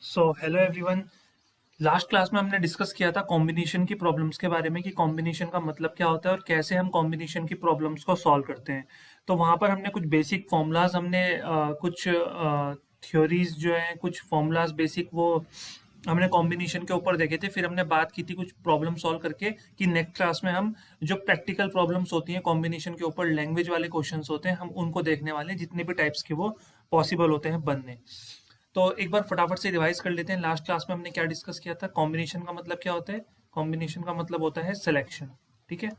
Hello everyone. Last class में हमने discuss किया था कॉम्बिनेशन की प्रॉब्लम्स के बारे में कि कॉम्बिनेशन का मतलब क्या होता है और कैसे हम कॉम्बिनेशन की प्रॉब्लम्स को सॉल्व करते हैं। तो वहाँ पर हमने कुछ बेसिक फॉर्मूलाज हमने कुछ थ्योरीज जो हैं, कुछ फॉर्मूलाज बेसिक वो हमने कॉम्बिनेशन के ऊपर देखे थे। फिर हमने बात की थी कुछ प्रॉब्लम सॉल्व करके कि नेक्स्ट क्लास में हम जो प्रैक्टिकल प्रॉब्लम्स होती हैं कॉम्बिनेशन के ऊपर, लैंग्वेज वाले क्वेश्चंस होते हैं, हम उनको देखने वाले हैं, जितने भी टाइप्स के वो पॉसिबल होते हैं बनने। तो एक बार फटाफट से रिवाइज कर लेते हैं। लास्ट क्लास में हमने क्या डिस्कस किया था? कॉम्बिनेशन का मतलब क्या होता है? कॉम्बिनेशन का मतलब होता है सिलेक्शन। ठीक है,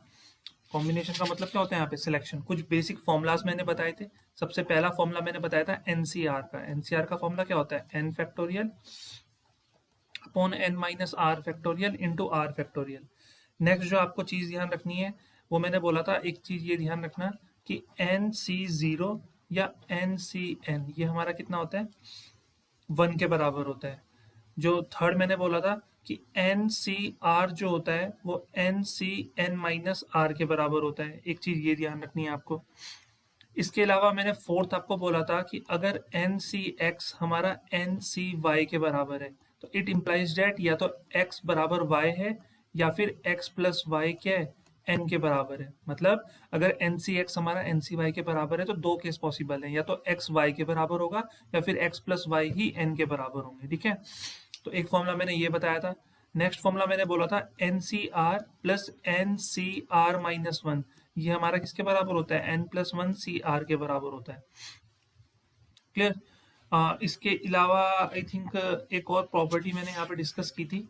कॉम्बिनेशन का मतलब क्या होता है यहाँ पे? सिलेक्शन। कुछ बेसिक फॉर्मूलाज मैंने बताए थे। सबसे पहला फॉर्मूला मैंने बताया था एनसीआर का। एनसीआर का फॉर्मूला क्या होता है? N factorial upon n minus r factorial into r factorial. Next जो आपको चीज ध्यान रखनी है वो मैंने बोला था, एक चीज ये ध्यान रखना कि एन सी जीरो या एन सी एन ये हमारा कितना होता है? 1 के बराबर होता है। जो थर्ड मैंने बोला था कि एन सी आर जो होता है वो n C n minus r के बराबर होता है। एक चीज ये ध्यान रखनी है आपको। इसके अलावा मैंने फोर्थ आपको बोला था कि अगर एन सी एक्स हमारा एन सी वाई के बराबर है तो इट इम्प्लाइज डेट या तो एक्स बराबर वाई है या फिर एक्स प्लस वाई क्या है? एन के बराबर है। मतलब अगर एन सी एक्स हमारा एन सी वाई के बराबर है तो दो केस पॉसिबल है, या तो एक्स वाई के बराबर होगा या फिर एक्स प्लस वाई ही एन के बराबर होंगे। ठीक है, तो एक फॉर्मूला मैंने ये बताया था। नेक्स्ट फॉर्मूला मैंने बोला था n C r plus n C r minus one. ये हमारा किसके बराबर होता है? N plus one C r के बराबर होता है। क्लियर? इसके अलावा आई थिंक एक और प्रॉपर्टी मैंने यहाँ पे डिस्कस की थी,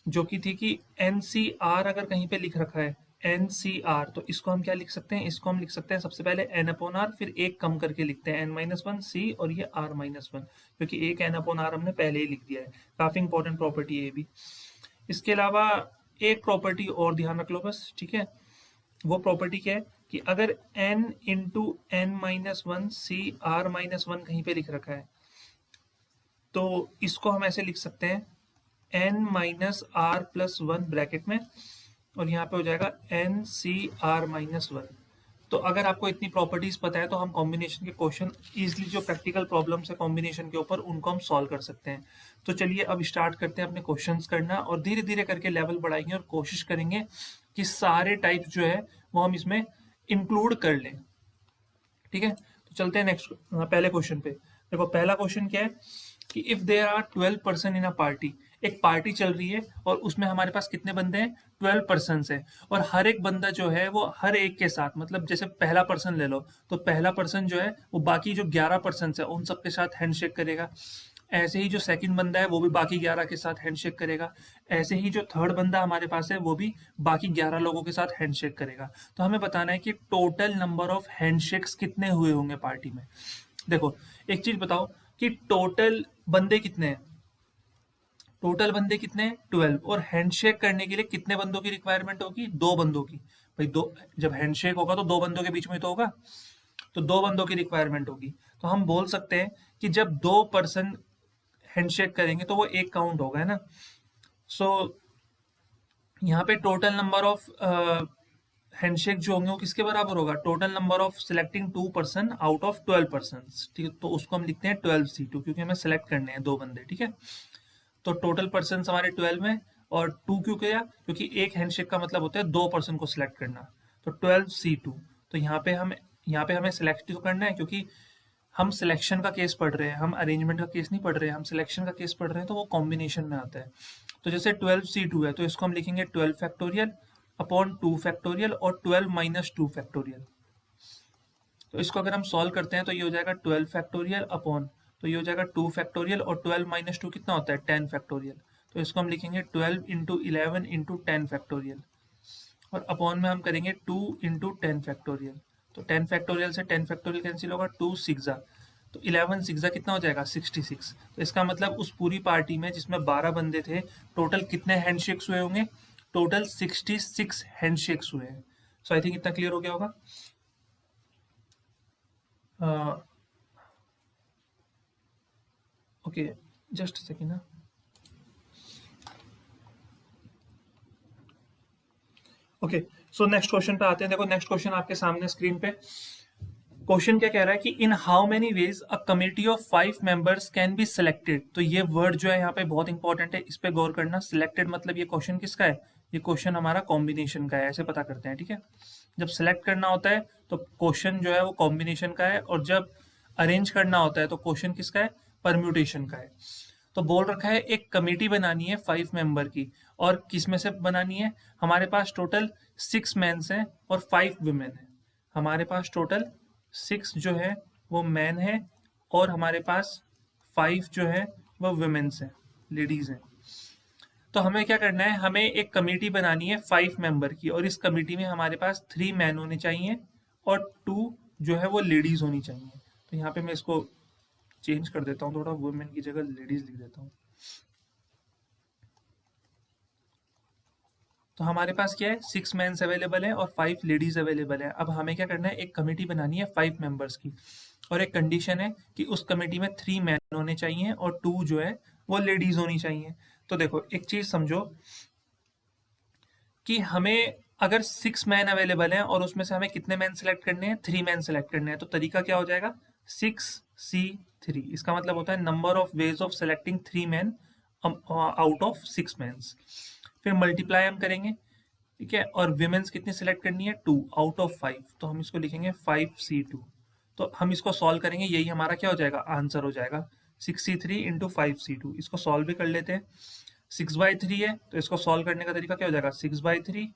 जो कि थी कि एन सी आर अगर कहीं पे लिख रखा है एन सी आर, तो इसको हम क्या लिख सकते हैं? इसको हम लिख सकते हैं सबसे पहले एन अपॉन आर, फिर एक कम करके लिखते हैं एन माइनस वन सी और ये आर माइनस वन, क्योंकि एक एन अपॉन आर हमने पहले ही लिख दिया है। काफी इंपॉर्टेंट प्रॉपर्टी है ये भी। इसके अलावा एक प्रॉपर्टी और ध्यान रख लो बस। ठीक है, वो प्रॉपर्टी क्या है कि अगर n into n minus one C r minus one कहीं पे लिख रखा है तो इसको हम ऐसे लिख सकते हैं n minus r plus one bracket में, और यहाँ पे हो जाएगा n C r minus one. तो अगर आपको इतनी प्रॉपर्टीज पता है तो हम कॉम्बिनेशन के क्वेश्चन इजीली, जो प्रैक्टिकल प्रॉब्लम्स है कॉम्बिनेशन के ऊपर, उनको हम सॉल्व कर सकते हैं। तो चलिए अब स्टार्ट करते हैं अपने क्वेश्चंस करना, और धीरे धीरे करके लेवल बढ़ाएंगे और कोशिश करेंगे कि सारे टाइप्स जो है वो हम इसमें इंक्लूड कर लें। ठीक है, तो चलते हैं नेक्स्ट पहले क्वेश्चन पे। देखो पहला क्वेश्चन क्या है कि if there are 12 person in a party. एक पार्टी चल रही है और उसमें हमारे पास कितने बंदे हैं? 12 पर्सन है। और हर एक बंदा जो है वो हर एक के साथ, मतलब जैसे पहला पर्सन ले लो तो पहला पर्सन जो है वो बाकी जो 11 पर्सन है उन सबके साथ हैंडशेक करेगा। ऐसे ही जो सेकंड बंदा है वो भी बाकी 11 के साथ हैंडशेक करेगा। ऐसे ही जो थर्ड बंदा हमारे पास है वो भी बाकी 11 लोगों के साथ हैंडशेक करेगा। तो हमें बताना है कि टोटल नंबर ऑफ हैंडशेक्स कितने हुए होंगे पार्टी में। देखो एक चीज बताओ कि टोटल बंदे कितने हैं? टोटल बंदे कितने हैं? 12। और हैंडशेक करने के लिए कितने बंदों की रिक्वायरमेंट होगी? दो बंदों की। भाई दो, जब हैंडशेक होगा तो दो बंदों के बीच में तो होगा, तो दो बंदों की रिक्वायरमेंट होगी। तो हम बोल सकते हैं कि जब दो पर्सन हैंडशेक करेंगे तो वो एक काउंट होगा, है ना। सो यहाँ पे टोटल नंबर ऑफ हैंडशेक जो होंगे वो किसके बराबर होगा? Total number of selecting 2 person out of 12 person. ठीक है, तो उसको हम लिखते हैं 12C2, क्योंकि हमें सेलेक्ट करने हैं दो बंदे। ठीक है, तो टोटल पर्सन हमारे 12 में, और टू क्यों किया? क्योंकि एक हैंडशेक का मतलब होता है दो पर्सन को सिलेक्ट करना। तो 12C2। तो यहाँ पे हमें सिलेक्ट तो करना है, क्योंकि हम सिलेक्शन का केस पढ़ रहे हैं, हम अरेंजमेंट का केस नहीं पढ़ रहे हैं, हम सिलेक्शन का केस पढ़ रहे हैं, तो वो कॉम्बिनेशन में आता है। तो जैसे 12C2 है तो इसको हम लिखेंगे 12 फैक्टोरियल अपॉन 2 फैक्टोरियल और 12 माइनस 2 फैक्टोरियल। तो इसको अगर हम सॉल्व करते हैं तो ये हो जाएगा 12 फैक्टोरियल अपॉन, तो ये हो जाएगा 2 फैक्टोरियल, और 12 माइनस टू कितना होता है? 10 फैक्टोरियल। तो इसको हम लिखेंगे 12 इंटू 11 इंटू 10 फैक्टोरियल, और अपॉन में हम करेंगे 2 इंटू 10 फैक्टोरियल। तो 10 फैक्टोरियल से 10 फैक्टोरियल कैंसिल होगा, 2 सिक्सा, तो 11 सिक्सा कितना हो जाएगा? 66। तो इसका मतलब उस पूरी पार्टी में जिसमें 12 बंदे थे, टोटल कितने हैंडशेक्स हुए होंगे? टोटल 66 हैंडशेक्स हुए हैं। सो आई थिंक इतना क्लियर हो गया होगा। ओके, जस्ट सेकेंड ना। ओके, सो नेक्स्ट क्वेश्चन पे आते हैं। देखो नेक्स्ट क्वेश्चन आपके सामने स्क्रीन पे। क्वेश्चन क्या कह रहा है कि in how many veg a committee of 5 members can be selected. तो ये वर्ड जो है यहाँ पे बहुत इंपॉर्टेंट है, इस पे गौर करना। सिलेक्टेड मतलब ये क्वेश्चन किसका है? ये क्वेश्चन हमारा कॉम्बिनेशन का है, ऐसे पता करते हैं, ठीक है। जब सिलेक्ट करना होता है तो क्वेश्चन जो है वो कॉम्बिनेशन का है, और जब अरेंज करना होता है तो क्वेश्चन किसका है? परम्यूटेशन का है। तो बोल रखा है एक कमेटी बनानी है 5 मेंबर की, और किस में से बनानी है? हमारे पास टोटल 6 मेंस हैं और 5 विमेन है। हमारे पास टोटल 6 जो है वो मैन है, और हमारे पास 5 जो है वो वुमेन्स हैं, लेडीज हैं। तो हमें क्या करना है? हमें एक कमेटी बनानी है 5 मेंबर की, और इस कमेटी में हमारे पास 3 मैन होने चाहिए और 2 जो है वो लेडीज होनी चाहिए। तो यहाँ पे मैं इसको चेंज कर देता हूँ, थोड़ा वुमेन की जगह लेडीज लिख देता हूँ। तो हमारे पास क्या है? 6 मेंस अवेलेबल है और 5 लेडीज अवेलेबल है। अब हमें क्या करना है? एक कमेटी बनानी है 5 मेंबर्स की, और एक कंडीशन है कि उस कमेटी में 3 मैन होने चाहिए और 2 जो है वो लेडीज होनी चाहिए। तो देखो एक चीज समझो कि हमें अगर 6 मैन अवेलेबल हैं और उसमें से हमें कितने मैन सेलेक्ट करने हैं? 3 मैन सेलेक्ट करने हैं। तो तरीका क्या हो जाएगा? 6C3। इसका मतलब होता है number of ways of selecting 3 man out of 6 mans. फिर मल्टीप्लाई हम करेंगे, ठीक है, और विमेन्स कितनी सिलेक्ट करनी है? 2 आउट ऑफ 5। तो हम इसको लिखेंगे 5C2। तो हम इसको सॉल्व करेंगे, यही हमारा क्या हो जाएगा? आंसर हो जाएगा 6C3 इंटू 5C2। इसको सॉल्व भी कर लेते हैं। 6/3 है तो इसको सॉल्व करने का तरीका क्या हो जाएगा? 6/3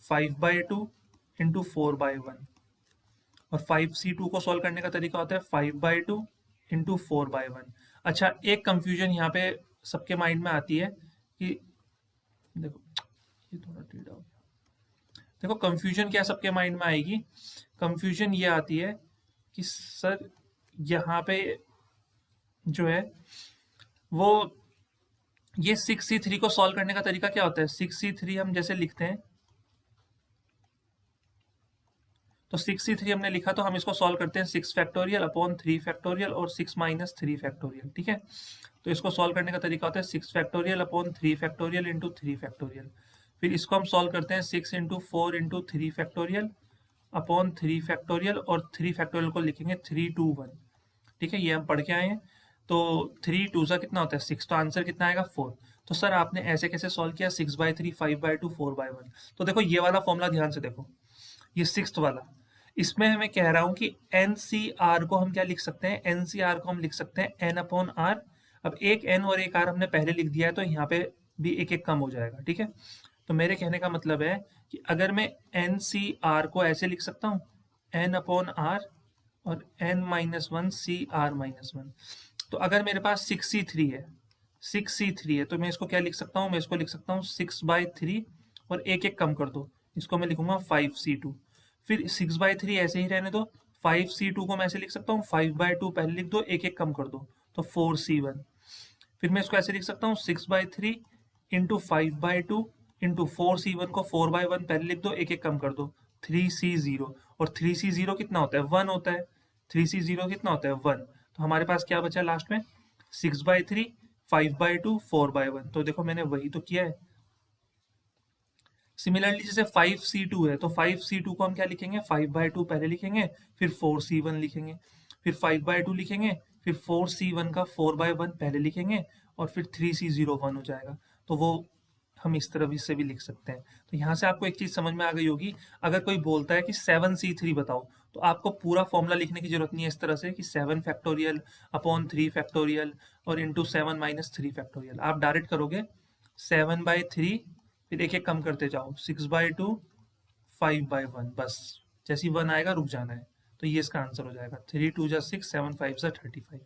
5/2 इंटू 4/1। और 5C2 को सॉल्व करने का तरीका होता है 5/2 इंटू 4/1। अच्छा, एक कंफ्यूजन यहाँ पे सबके माइंड में आती है कि देखो ये थोड़ा टेढ़ा हो गया। देखो कंफ्यूजन क्या सबके माइंड में आएगी? कंफ्यूजन ये आती है कि सर यहाँ पे जो है वो ये 6C3 को सॉल्व करने का तरीका क्या होता है? 6C3 हम जैसे लिखते हैं, तो 6C3 हमने लिखा तो हम इसको सॉल्व करते हैं 6 फैक्टोरियल अपॉन 3 फैक्टोरियल और 6 - 3 फैक्टोरियल, ठीक है। तो इसको सॉल्व करने का तरीका होता है 6 factorial upon 3 factorial into 3 factorial. फिर इसको हम सॉल्व करते हैं 6 × 4 इंटू 3 फैक्टोरियल अपॉन 3 फैक्टोरियल, और 3 फैक्टोरियल को लिखेंगे 3 2 1, ठीक है। ये हम पढ़ के आए हैं। तो 3 2 सा कितना होता है? 6। तो आंसर कितना आएगा? 4। तो सर आपने ऐसे कैसे सॉल्व किया? 6/3 5/2 4/1। तो देखो ये वाला फॉर्मूला ध्यान से देखो, ये 6th वाला, इसमें मैं कह रहा हूं कि NCR को हम क्या लिख सकते हैं? NCR को हम लिख सकते हैं N/R। अब एक N और एक R हमने पहले लिख दिया है, तो यहाँ पे भी एक एक कम हो जाएगा, ठीक है। तो मेरे कहने का मतलब है कि अगर मैं NCR को ऐसे लिख सकता हूँ N/R और N-1 CR-1। तो अगर मेरे पास 6C3 है तो मैं इसको क्या लिख सकता हूँ? मैं इसको लिख सकता हूँ 6/3, और एक एक कम कर दो, इसको मैं लिखूंगा 5C2। फिर 6/3 ऐसे ही रहने दो, 5C2 को मैं ऐसे लिख सकता हूँ 5/2 पहले लिख दो, एक एक कम कर दो, तो 4C1। फिर मैं इसको ऐसे लिख सकता हूँ 6/3 इंटू 5/2 इंटू 4C1 को 4/1 पहले लिख दो, एक एक कम कर दो, 3C0। और 3C0 कितना होता है? 1 होता है। 3C0 कितना होता है? 1। तो हमारे पास क्या बचा लास्ट में? 6/3 5/2 4/1। तो देखो मैंने वही तो किया है। सिमिलरली जैसे 5C2 है तो 5C2 को हम क्या लिखेंगे? 5/2 पहले लिखेंगे, फिर 4C1 लिखेंगे, फिर 5/2 लिखेंगे, फिर 4C1 का 4/1 पहले लिखेंगे, और फिर 3C0 1 हो जाएगा। तो वो हम इस तरह से भी लिख सकते हैं। तो यहाँ से आपको एक चीज समझ में आ गई होगी। अगर कोई बोलता है कि 7C3 बताओ, तो आपको पूरा फॉर्मूला लिखने की जरूरत नहीं है इस तरह से कि 7 फैक्टोरियल अपॉन 3 फैक्टोरियल और इंटू 7 - 3 फैक्टोरियल। आप डायरेक्ट करोगे 7/3, फिर एक एक कम करते जाओ, 6/2 5/1, बस जैसी 1 आएगा रुक जाना है। तो ये इसका आंसर हो जाएगा 3 2 जा 6 7 5 जा 35।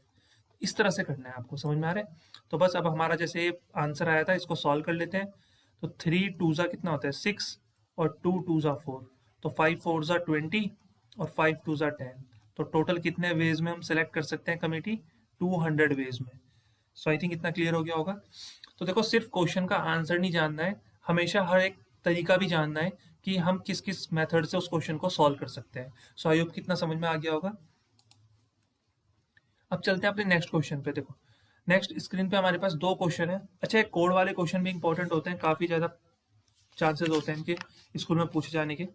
इस तरह से करना है आपको, समझ में आ रहा है? तो बस अब हमारा जैसे आंसर आया था इसको सॉल्व कर लेते हैं। तो 3 2 जा कितना होता है? 6, और 2 2 जा 4, तो 5 4 जा 20 और 5 2 जा 10। तो टोटल कितने वेज में हम सेलेक्ट कर सकते हैं कमेटी? 200 वेज में। सो आई थिंक इतना क्लियर हो गया होगा। तो देखो सिर्फ क्वेश्चन का आंसर नहीं जानना है, हमेशा हर एक तरीका भी जानना है कि हम किस किस मेथड से उस क्वेश्चन को सॉल्व कर सकते हैं। सो आई होप कितना समझ में आ गया होगा। अब चलते हैं अपने नेक्स्ट क्वेश्चन पे। देखो नेक्स्ट स्क्रीन पे हमारे पास 2 क्वेश्चन है। अच्छा, एक कोड वाले क्वेश्चन भी इंपॉर्टेंट होते हैं, काफी ज्यादा चांसेस होते हैं इनके स्कूल में पूछे जाने के।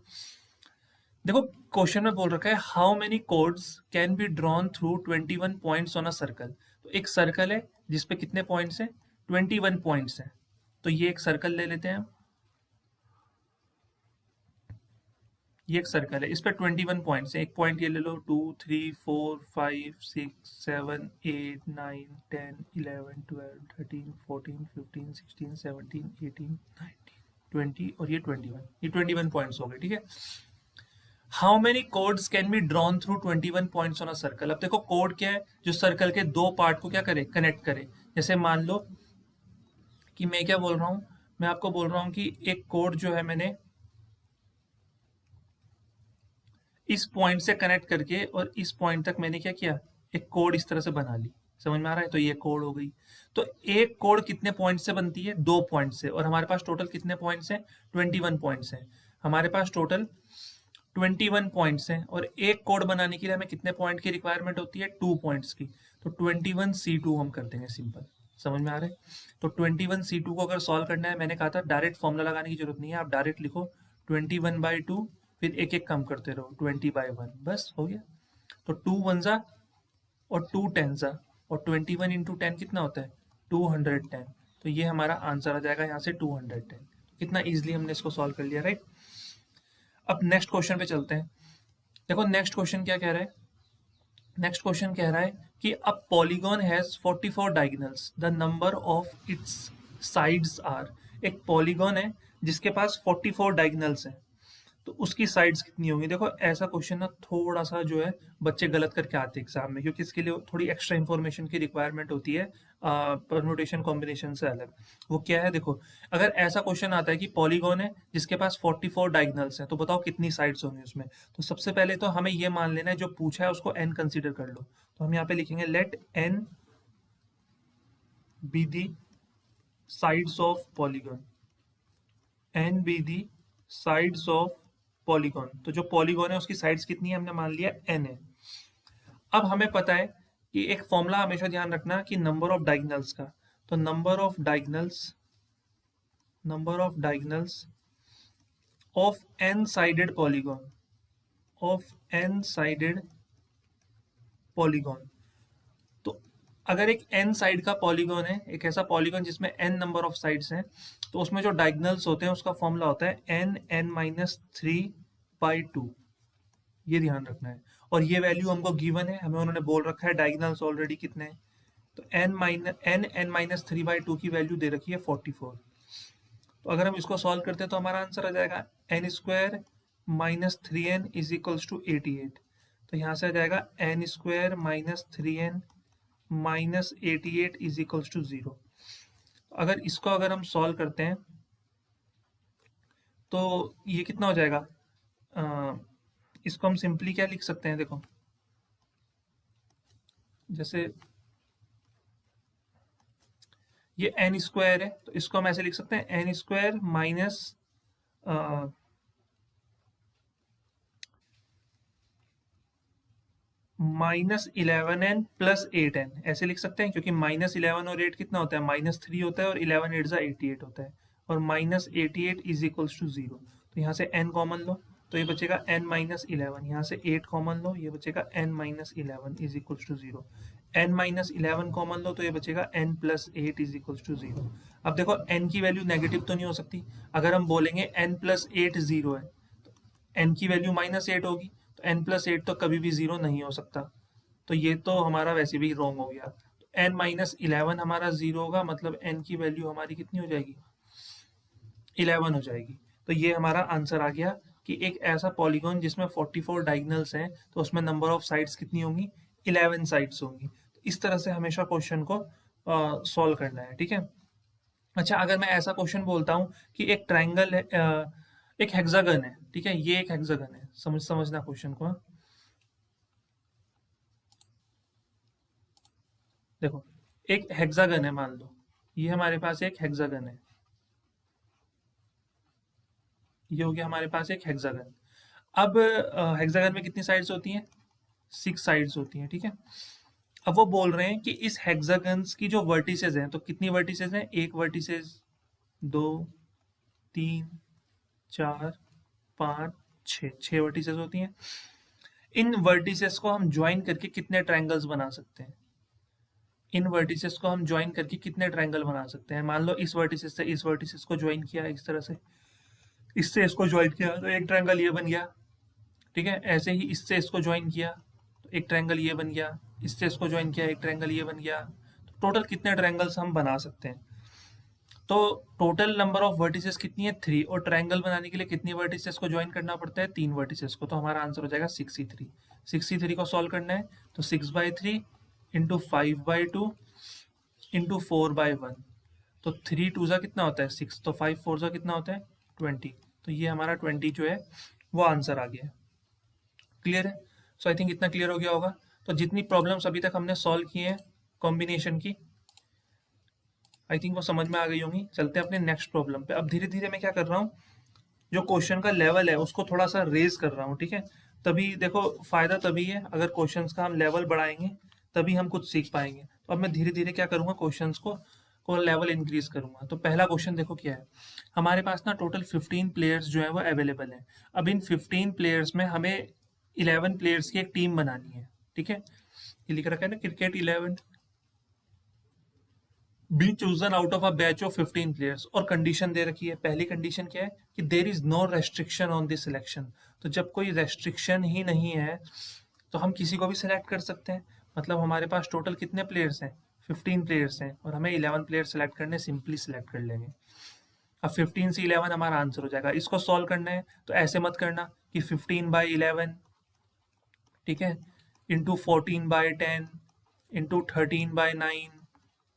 देखो क्वेश्चन में बोल रखा है how many codes can be drawn through 21 points on a circle. तो एक सर्कल है जिसपे कितने पॉइंट्स हैं, 21 पॉइंट्स हैं। तो ये एक सर्कल ले लेते हैं हम, ये एक सर्कल है, इस पर 21 पॉइंट्स हैं। एक पॉइंट ये ले लो, 2 3 4 5 6 7 8 9 10 11 12 13 14 15 16 17 18 19 20 और ये 21, ये 21 पॉइंट्स हो गए, ठीक है। How many codes can be drawn through 21 points on a circle. अब देखो कोड क्या है, जो सर्कल के दो पार्ट को क्या करे, कनेक्ट करे। जैसे मान लो कि मैं क्या बोल रहा हूँ, मैं आपको बोल रहा हूँ कि एक कोड जो है मैंने इस पॉइंट से कनेक्ट करके और इस पॉइंट तक मैंने क्या किया, एक कोड इस तरह से बना ली। समझ में आ रहा है? तो ये कोड हो गई। तो एक कोड कितने पॉइंट से बनती है, 2 पॉइंट से। और हमारे पास टोटल कितने पॉइंट्स हैं, 21 पॉइंट्स हैं। हमारे पास टोटल 21 पॉइंट्स हैं और एक कोड बनाने के लिए हमें कितने पॉइंट की रिक्वायरमेंट होती है, 2 पॉइंट्स की। तो 21 C2 हम कर देंगे सिंपल। समझ में आ रहा है? तो 21 C2 को अगर सॉल्व करना है, मैंने कहा था डायरेक्ट फॉर्मूला लगाने की जरूरत नहीं है, आप डायरेक्ट लिखो 21/2, फिर एक एक कम करते रहो 20/1, बस हो गया। तो 2 1 और 2 10 और 21 × 10 कितना होता है, 210। तो ये हमारा आंसर आ जाएगा यहाँ से 210। कितना इजीली हमने इसको सॉल्व कर लिया, राइट। अब नेक्स्ट क्वेश्चन पे चलते हैं। देखो नेक्स्ट क्वेश्चन क्या कह रहा है, नेक्स्ट क्वेश्चन कह रहा है कि a polygon has 44 diagonals, the number of its sides are. एक पॉलीगॉन है जिसके पास 44 डायगोनल्स हैं, तो उसकी साइड्स कितनी होंगी। देखो ऐसा क्वेश्चन ना थोड़ा सा जो है बच्चे गलत करके आते हैं एग्जाम में, क्योंकि इसके लिए थोड़ी एक्स्ट्रा इंफॉर्मेशन की रिक्वायरमेंट होती है परम्यूटेशन कॉम्बिनेशन से अलग। वो क्या है, देखो अगर ऐसा क्वेश्चन आता है कि पॉलीगॉन है जिसके पास 44 डायगोनल्स हैं, तो बताओ कितनी साइड्स होंगी उसमें। तो सबसे पहले तो हमें ये मान लेना है जो पूछा है उसको n कंसीडर कर लो। तो हम यहाँ पे लिखेंगे let n be the sides of polygon, n be the sides of polygon. तो जो पॉलीगॉन है उसकी साइड्स कितनी है, हमने मान लिया n है। अब हमें पता है कि एक फॉर्मूला हमेशा ध्यान रखना कि नंबर ऑफ डायगोनल्स का। तो number of diagonals of n sided polygon, of n sided polygon. तो अगर एक n साइड का पॉलीगॉन है, एक ऐसा पॉलीगॉन जिसमें n नंबर ऑफ साइड्स हैं, तो उसमें जो डायगोनल्स होते हैं उसका फॉर्मूला होता है n(n-3/2)। ये ध्यान रखना है। और ये वैल्यू हमको गिवन है, हमें उन्होंने बोल रखा है डायगोनल्स ऑलरेडी कितने हैं। तो n(n-3/2) की वैल्यू दे रखी है 44। तो अगर हम इसको सॉल्व करते हैं तो हमारा आंसर आ जाएगा n² - 3n = 88। तो यहाँ से आ जाएगा n² - 3n - 88 = 0। अगर इसको अगर हम सॉल्व करते हैं तो ये कितना हो जाएगा, इसको हम सिंपली क्या लिख सकते हैं, देखो जैसे ये n² है तो इसको हम ऐसे लिख सकते हैं n² -11n + 8n, ऐसे लिख सकते हैं। क्योंकि -11 और 8 कितना होता है, -3 होता है, और 11 8 88 होता है, और -88 = 0। तो यहाँ से n कॉमन लो तो ये बचेगा n - 11, यहाँ से 8 कॉमन लो ये बचेगा n - 11 = 0। n - 11 कॉमन लो तो ये बचेगा n + 8 = 0। अब देखो n की वैल्यू नेगेटिव तो नहीं हो सकती। अगर हम बोलेंगे n + 8 0 है, n की वैल्यू -8 होगी, तो n + 8 तो कभी भी 0 नहीं हो सकता। तो ये तो हमारा वैसे भी रॉन्ग हो गया। तो n - 11 हमारा 0 होगा, मतलब n की वैल्यू हमारी कितनी हो जाएगी, 11 हो जाएगी। तो ये हमारा आंसर आ गया कि एक ऐसा पॉलीगॉन जिसमें 44 डायगोनल्स हैं, तो उसमें नंबर ऑफ साइड्स कितनी होंगी, 11 साइड्स होंगी। तो इस तरह से हमेशा क्वेश्चन को सॉल्व करना है, ठीक है। अच्छा, अगर मैं ऐसा क्वेश्चन बोलता हूँ कि एक ट्रायंगल है, एक हेक्सागन है, ठीक है, ये एक हेक्सागन है, समझना क्वेश्चन को, हाँ? देखो एक हेक्सागन है, मान लो ये हमारे पास एक हेक्सागन है, ये हो गया हमारे पास एक हेक्सागन। अब हेक्सागन में कितनी साइड्स होती हैं, 6 साइड्स होती हैं, ठीक है। अब वो बोल रहे हैं कि इस हेक्सागन्स की जो वर्टिसेस हैं, तो कितनी वर्टिसेस हैं, एक वर्टिसेस, 2 3 4 5 छः वर्टिसेस होती हैं। इन वर्टिसेस को हम ज्वाइन करके कितने ट्रायंगल्स बना सकते हैं? इन वर्टिसेस को हम ज्वाइन करके कितने ट्रायंगल बना सकते हैं? मान लो इस वर्टिसेस से इस वर्टिसेस को ज्वाइन किया इस तरह से, इससे इसको ज्वाइन किया तो एक ट्रायंगल ये बन गया, ठीक है। ऐसे ही इससे इसको ज्वाइन किया तो एक ट्रायंगल ये बन गया, इससे इसको ज्वाइन किया एक ट्रायंगल ये बन गया। तो टोटल कितने ट्रायंगल्स हम बना सकते हैं? तो टोटल नंबर ऑफ वर्टिसेस कितनी है? 3। और ट्रायंगल बनाने के लिए कितनी वर्टिसेस को ज्वाइन करना पड़ता है? 3 वर्टिसेस को। तो हमारा आंसर हो जाएगा 63। 63 को सॉल्व करना है तो 6/3 इंटू 5/2 इंटू 4/1। तो 3 2 ज़ा कितना होता है? 6। तो 5 4 ज़ा कितना होता है? 20। तो ये हमारा 20 जो है वो आंसर आ गया है। क्लियर है? सो आई थिंक इतना क्लियर हो गया होगा। तो जितनी प्रॉब्लम्स अभी तक हमने सॉल्व किए हैं कॉम्बिनेशन की, आई थिंक वो समझ में आ गई होंगी। चलते हैं अपने नेक्स्ट प्रॉब्लम पे। अब धीरे धीरे मैं क्या कर रहा हूँ, जो क्वेश्चन का लेवल है उसको थोड़ा सा रेज कर रहा हूँ, ठीक है। तभी देखो फायदा तभी है, अगर क्वेश्चंस का हम लेवल बढ़ाएंगे तभी हम कुछ सीख पाएंगे। तो अब मैं धीरे धीरे क्या करूँगा, क्वेश्चंस को लेवल इंक्रीज करूंगा। तो पहला क्वेश्चन देखो क्या है, हमारे पास ना टोटल 15 प्लेयर्स जो है वो अवेलेबल है। अब इन 15 प्लेयर्स में हमें 11 प्लेयर्स की एक टीम बनानी है, ठीक है। ये लिख रखा है ना, cricket 11 be chosen out of a batch of 15 players. और कंडीशन दे रखी है, पहली कंडीशन क्या है कि there is no restriction on this selection. तो जब कोई रेस्ट्रिक्शन ही नहीं है तो हम किसी को भी सिलेक्ट कर सकते हैं। मतलब हमारे पास टोटल कितने प्लेयर्स हैं? 15 प्लेयर्स हैं और हमें 11 प्लेयर सेलेक्ट करने, सिंपली सिलेक्ट कर लेंगे। अब 15 से 11 हमारा आंसर हो जाएगा। इसको सॉल्व करना है तो ऐसे मत करना कि 15/11, ठीक है, इंटू 14/10 इंटू 13/9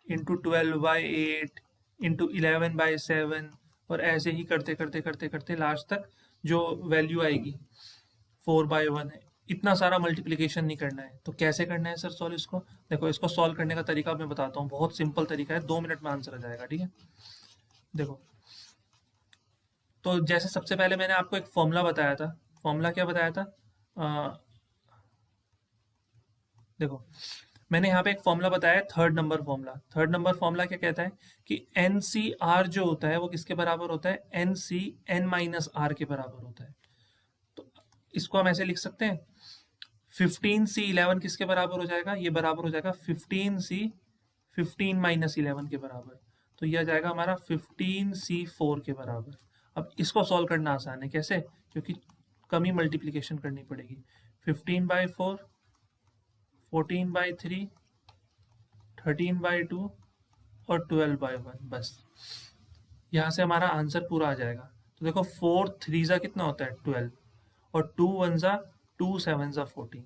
इंटू 12/8 इंटू 11/7, और ऐसे ही करते करते करते करते लास्ट तक जो वैल्यू आएगी 4/1 है। इतना सारा मल्टीप्लिकेशन नहीं करना है। तो कैसे करना है सर सॉल्व इसको? देखो इसको सॉल्व करने का तरीका मैं बताता हूँ, बहुत सिंपल तरीका है, 2 मिनट में आंसर आ जाएगा, ठीक है। देखो, तो जैसे सबसे पहले मैंने आपको एक फॉर्मूला बताया था। फॉर्मूला क्या बताया था? देखो मैंने यहाँ पे एक फॉर्मूला बताया, third number formula. Third number formula क्या कहता है कि एन सी आर जो होता है वो किसके बराबर होता है? N C n minus r के बराबर होता है। तो इसको हम ऐसे लिख सकते हैं, 15C11 किसके बराबर हो जाएगा? ये बराबर हो जाएगा 15C 15-11 के बराबर। तो यह आ जाएगा हमारा 15C4 के बराबर। अब इसको सॉल्व करना आसान है, कैसे? क्योंकि कम ही मल्टीप्लिकेशन करनी पड़ेगी। 15/4, 14/3, 13/2 और 12/1, बस यहाँ से हमारा आंसर पूरा आ जाएगा। तो देखो 4 3 ज़ा कितना होता है? 12, और 2 1 ज़ा 2 7 ज़ा 14।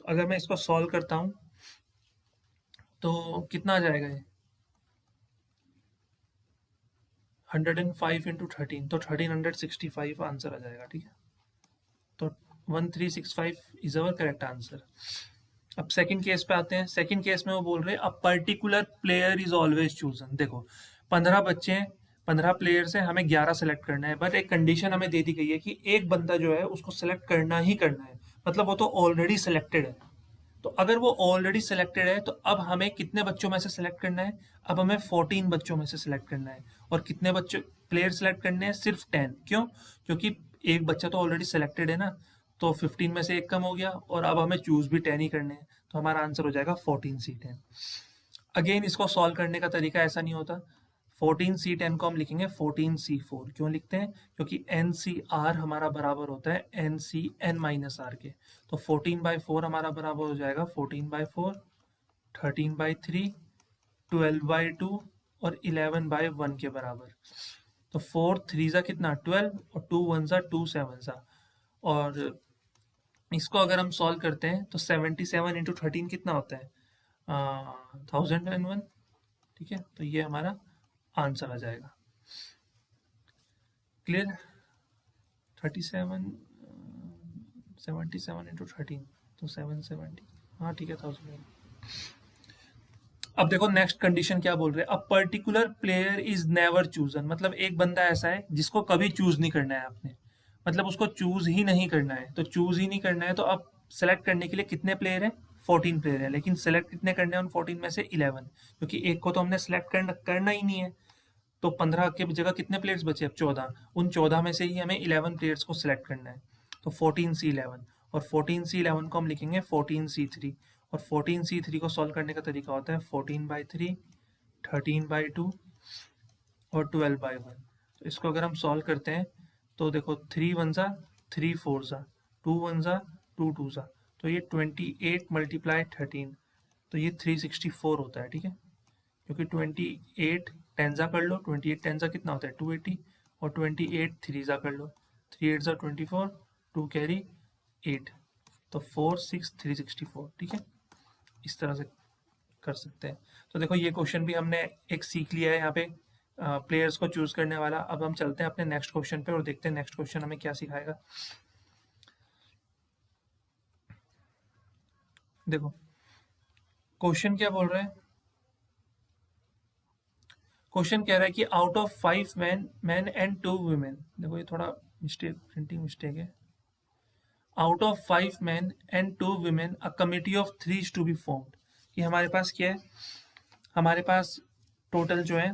तो अगर मैं इसको सॉल्व करता हूँ तो कितना आ जाएगा ये? 105 इंटू 13, तो 1365 आंसर आ जाएगा, ठीक है। तो 1365 इज अवर करेक्ट आंसर। अब सेकंड केस पे आते हैं। सेकंड केस में वो बोल रहे हैं a particular player is always chosen. देखो 15 बच्चे हैं, 15 प्लेयर्स हैं, हमें 11 सेलेक्ट करना है, बट एक कंडीशन हमें दे दी गई है कि एक बंदा जो है उसको सेलेक्ट करना ही करना है। मतलब वो तो ऑलरेडी सेलेक्टेड है। तो अगर वो ऑलरेडी सेलेक्टेड है तो अब हमें कितने बच्चों में से सेलेक्ट करना है? अब हमें 14 बच्चों में से सेलेक्ट करना है। और कितने बच्चों प्लेयर सेलेक्ट करने हैं? सिर्फ 10। क्यों? क्योंकि एक बच्चा तो ऑलरेडी सेलेक्टेड है ना, तो 15 में से एक कम हो गया और अब हमें चूज भी 10 ही करने हैं। तो हमारा आंसर हो जाएगा 14C10। अगेन इसको सॉल्व करने का तरीका ऐसा नहीं होता। 14C10 को हम लिखेंगे 14C4। क्यों लिखते हैं? क्योंकि NCR हमारा बराबर होता है NCN-R के। तो 14/4 हमारा बराबर हो जाएगा 14/4, 13/3, 12/2 और 11/1 के बराबर। तो 4 3 ज़ा कितना? 12, और 2 1 ज़ा 2 7 ज़ा। और इसको अगर हम सॉल्व करते हैं तो 77 इंटू 13 कितना होता है? 1001, ठीक है। तो ये हमारा आंसर आ जाएगा। क्लियर? 37 77 इंटू 13 तो 770, हाँ ठीक है, 1000। अब देखो नेक्स्ट कंडीशन क्या बोल रहे हैं, a particular player is never chosen. मतलब एक बंदा ऐसा है जिसको कभी चूज नहीं करना है आपने, मतलब उसको चूज ही नहीं करना है। तो चूज ही नहीं करना है तो अब सेलेक्ट करने के लिए कितने प्लेयर हैं? 14 प्लेयर है, लेकिन सेलेक्ट कितने करने हैं उन 14 में से? 11, क्योंकि एक को तो हमने सेलेक्ट करना ही नहीं है। तो 15 के जगह कितने प्लेयर्स बचे? अब 14। उन 14 में से ही हमें 11 प्लेयर्स को सिलेक्ट करना है, तो 14C11, और 14C11 को हम लिखेंगे 14C3, और 14C3 को सॉल्व करने का तरीका होता है 14/3, 13/2 और 12/1। तो इसको अगर हम सॉल्व करते हैं तो देखो 3 1 ज़ा 3 4 ज़ा 2 1 ज़ा 2 2 ज़ा, तो ये 28 × 13, तो ये 364 होता है। ठीक है, क्योंकि 28 10 ज़ा कर लो, 28 10 ज़ा कितना होता है 280, और 28 3 ज़ा कर लो, 3 8 ज़ा 24, 2 कैरी 8, तो 4 6 364। ठीक है, इस तरह से कर सकते हैं। तो देखो ये क्वेश्चन भी हमने एक सीख लिया है यहाँ पे प्लेयर्स को चूज करने वाला। अब हम चलते हैं अपने नेक्स्ट क्वेश्चन पे और देखते हैं नेक्स्ट क्वेश्चन हमें क्या सिखाएगा। देखो क्वेश्चन क्या बोल रहा है, क्वेश्चन कह रहा है कि out of 5 man and 2 women, देखो ये थोड़ा मिस्टेक, प्रिंटिंग मिस्टेक है। Out of 5 man and 2 women a committee of 3 is to be formed. ये हमारे पास क्या है, हमारे पास टोटल जो है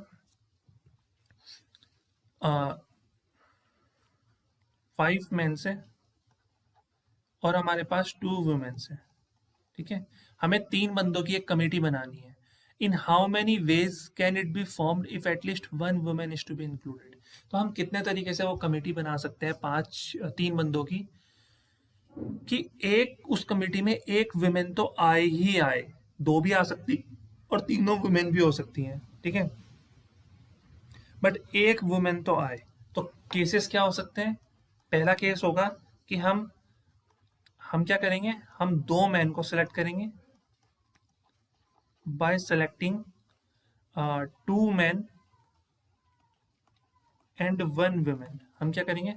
5 मैन से और हमारे पास 2 वुमेन्स है। ठीक है, हमें 3 बंदों की एक कमेटी बनानी है। In how many ways can it be formed if at least 1 women is to be included. तो हम कितने तरीके से वो कमेटी बना सकते हैं 3 बंदों की, कि एक उस कमेटी में एक वुमेन तो आए ही आए, 2 भी आ सकती और तीनों वुमेन भी हो सकती हैं। ठीक है, बट एक वुमेन तो आए। तो केसेस क्या हो सकते हैं, पहला केस होगा कि हम क्या करेंगे, हम 2 मैन को सिलेक्ट करेंगे bye selecting 2 man and 1 women. हम क्या करेंगे,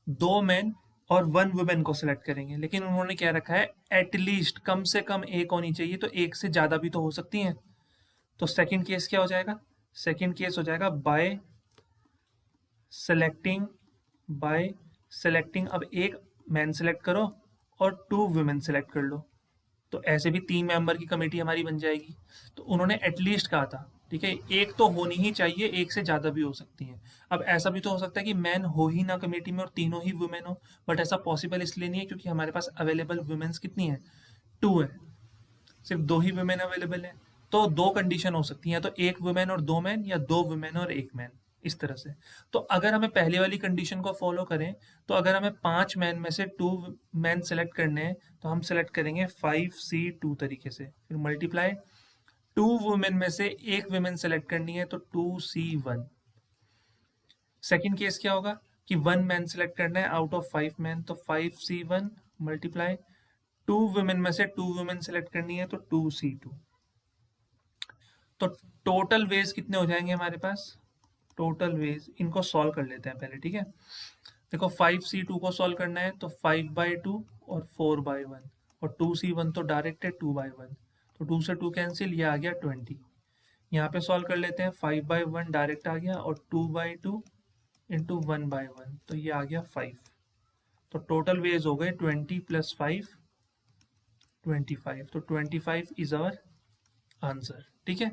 2 मैन और 1 वुमेन को सिलेक्ट करेंगे, लेकिन उन्होंने क्या रखा है, एटलीस्ट कम से कम एक होनी चाहिए, तो एक से ज्यादा भी तो हो सकती हैं। तो सेकंड केस क्या हो जाएगा, सेकंड केस हो जाएगा सेलेक्टिंग बाय सेलेक्टिंग अब एक मैन सेलेक्ट करो और 2 वुमेन सेलेक्ट कर लो, तो ऐसे भी 3 मेंबर की कमेटी हमारी बन जाएगी। तो उन्होंने एटलीस्ट कहा था, ठीक है, एक तो होनी ही चाहिए, एक से ज्यादा भी हो सकती हैं। अब ऐसा भी तो हो सकता है कि मैन हो ही ना कमेटी में और तीनों ही वुमेन हो, बट ऐसा पॉसिबल इसलिए नहीं है क्योंकि हमारे पास अवेलेबल वुमेन्स कितनी है, 2 है, सिर्फ 2 ही वुमेन अवेलेबल है। तो 2 कंडीशन हो सकती हैं, तो एक वुमेन और 2 मैन, या 2 वुमेन और 1 मैन, इस तरह से। तो अगर हमें पहले वाली कंडीशन को फॉलो करें, तो अगर हमें 5 मैन में से 2 मैन सेलेक्ट करने हैं, तो हम सेलेक्ट करेंगे 5C2 तरीके से, फिर मल्टीप्लाई 2 वुमेन में से एक वुमेन सेलेक्ट करनी है तो 2C1। सेकेंड केस क्या होगा कि 1 मैन सेलेक्ट करना है आउट ऑफ 5 मैन, तो 5C1 मल्टीप्लाई 2 वुमेन में से 2 वुमेन सेलेक्ट करनी है तो 2C2। तो टोटल वेज कितने हो जाएंगे हमारे पास, टोटल वेज, इनको सॉल्व कर लेते हैं पहले। ठीक है, देखो 5C2 को सॉल्व करना है तो 5/2 और 4/1, और 2C1 तो डायरेक्ट है 2/1, तो 2 से 2 कैंसिल, ये आ गया 20। यहाँ पे सॉल्व कर लेते हैं, 5/1 डायरेक्ट आ गया और 2/2 इंटू 1/1, तो ये आ गया 5। तो टोटल वेज हो गए 20 + 5 25, तो 25 इज अवर आंसर। ठीक है,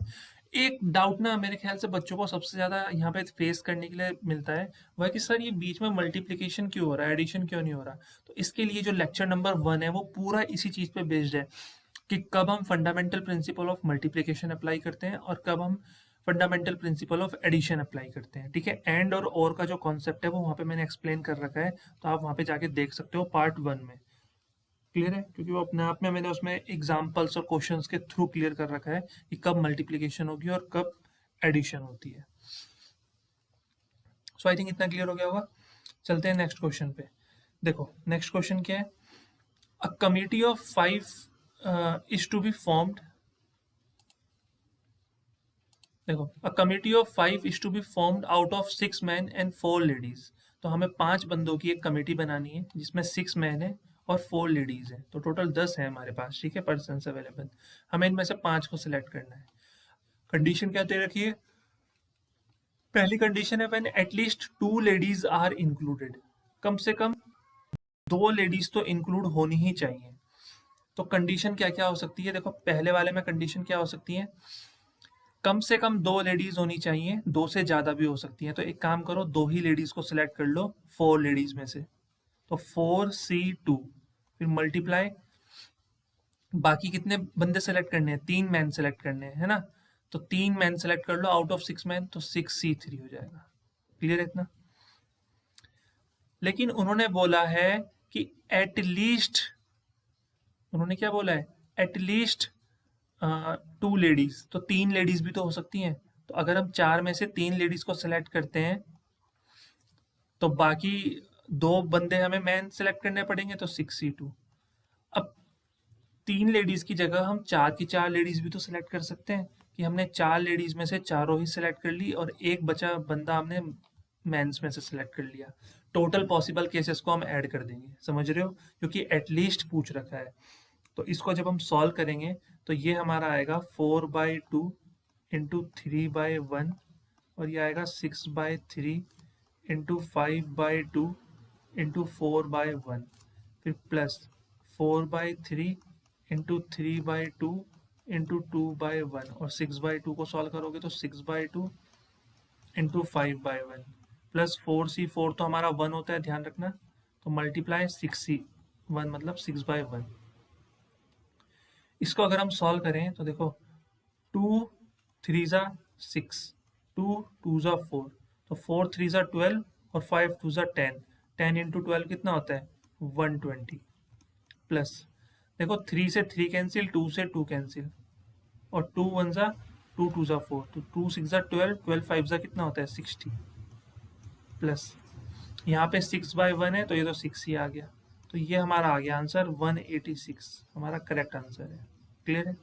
एक डाउट ना मेरे ख्याल से बच्चों को सबसे ज्यादा यहाँ पे फेस करने के लिए मिलता है, वह कि सर ये बीच में मल्टीप्लिकेशन क्यों हो रहा है, एडिशन क्यों नहीं हो रहा। तो इसके लिए जो लेक्चर नंबर 1 है वो पूरा इसी चीज पे बेस्ड है कि कब हम fundamental principle of multiplication apply करते हैं और कब हम fundamental principle of addition apply करते हैं। ठीक है, एंड और का जो कॉन्सेप्ट है वो वहाँ पे मैंने एक्सप्लेन कर रखा है, तो आप वहाँ पे जाके देख सकते हो पार्ट 1 में। क्लियर है, क्योंकि वो अपने आप में मैंने उसमें एग्जाम्पल्स और क्वेश्चंस के थ्रू क्लियर कर रखा है कि कब मल्टीप्लिकेशन होगी और कब एडिशन होती है। सो आई थिंक इतना क्लियर हो गया होगा। चलते हैं नेक्स्ट क्वेश्चन पे। देखो नेक्स्ट क्वेश्चन क्या है, a committee of 5 is to be formed. देखो a committee of 5 is to be formed out of 6 man and 4 ladies. तो हमें 5 बंदों की एक कमेटी बनानी है जिसमें 6 मैन है और 4 लेडीज है, तो टोटल 10 है हमारे पास। ठीक है, पर्सन अवेलेबल, हमें इनमें से 5 को सिलेक्ट करना है। कंडीशन क्या दे रखी है, पहली कंडीशन है when at least 2 ladies are included, कम से कम 2 लेडीज तो इंक्लूड होनी ही चाहिए। तो कंडीशन क्या क्या हो सकती है, देखो पहले वाले में कंडीशन क्या हो सकती है, कम से कम 2 लेडीज होनी चाहिए, 2 से ज़्यादा भी हो सकती हैं। तो एक काम करो, 2 ही लेडीज को सिलेक्ट कर लो 4 लेडीज में से। तो 4C2, फिर मल्टीप्लाई, बाकी कितने बंदे सेलेक्ट करने हैं? 3 मैन सेलेक्ट करने हैं, है ना? तो 3 मैन सेलेक्ट कर लो आउट ऑफ 6 मैन, तो 6C3 हो जाएगा। क्लियर है इतना? लेकिन उन्होंने बोला है कि एट लीस्ट, उन्होंने क्या बोला है? एट लीस्ट 2 लेडीज, तो 3 लेडीज भी तो हो सकती हैं। तो अगर हम 4 में से 3 लेडीज को सेलेक्ट करते हैं, तो बाकी 2 बंदे हमें मैन सेलेक्ट करने पड़ेंगे, तो 6C2। अब 3 लेडीज की जगह हम 4 की 4 लेडीज भी तो सिलेक्ट कर सकते हैं, कि हमने 4 लेडीज में से चारों ही सिलेक्ट कर ली और एक बचा बंदा हमने मेंस में से सिलेक्ट कर लिया। टोटल पॉसिबल केसेस को हम ऐड कर देंगे, समझ रहे हो? क्योंकि एटलीस्ट पूछ रखा है। तो इसको जब हम सॉल्व करेंगे तो ये हमारा आएगा 4/2 इंटू 3/1, और ये आएगा 6/3 इंटू 5/2 इंटू 4/1, फिर प्लस 4/3 इंटू 3/2 इंटू 2/1, और 6/2 को सॉल्व करोगे तो 6/2 इंटू 5/1, प्लस 4C4 तो हमारा 1 होता है, ध्यान रखना। तो मल्टीप्लाई 6C1 मतलब 6/1। इसको अगर हम सॉल्व करें तो देखो, 2 3 ज़ा 6, 2 2 ज़ा 4, तो 4 3 ज़ा 12 और 5 2 ज़ा 10, 10 इंटू 12 कितना होता है? 120, प्लस देखो 3 से 3 कैंसिल, 2 से 2 कैंसिल, और 2 1 ज़ा 2 2 ज़ा 4, तो 2 6 ज़ा 12, 12 5 ज़ा कितना होता है? 60, प्लस यहाँ पे 6/1 है तो ये तो 6 ही आ गया। तो ये हमारा आ गया आंसर 186, हमारा करेक्ट आंसर है। क्लियर है?